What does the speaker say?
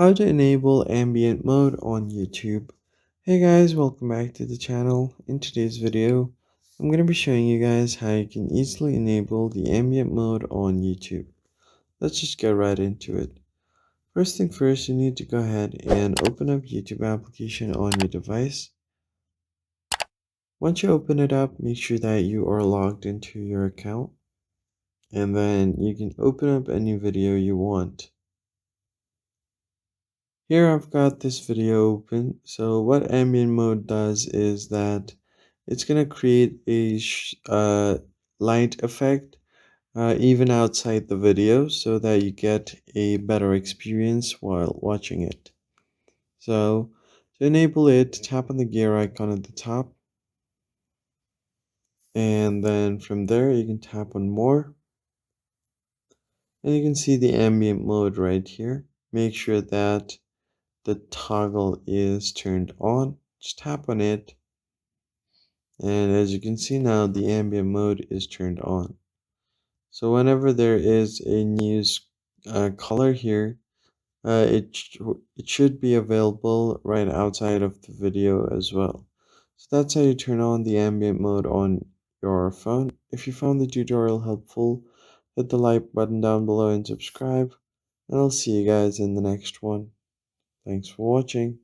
How to enable ambient mode on YouTube. Hey guys, welcome back to the channel. In today's video, I'm going to be showing you guys how you can easily enable the ambient mode on YouTube. Let's just get right into it. First thing first, you need to go ahead and open up YouTube application on your device. Once you open it up, make sure that you are logged into your account, and then you can open up any video you want. Here I've got this video open. So what ambient mode does is that it's going to create a light effect even outside the video so that you get a better experience while watching it. So to enable it, tap on the gear icon at the top, and then from there you can tap on more, and you can see the ambient mode right here. Make sure that the toggle is turned on. Just tap on it, and as you can see now, the ambient mode is turned on. So whenever there is a new color here, it should be available right outside of the video as well. So that's how you turn on the ambient mode on your phone. If you found the tutorial helpful, hit the like button down below and subscribe, and I'll see you guys in the next one. Thanks for watching.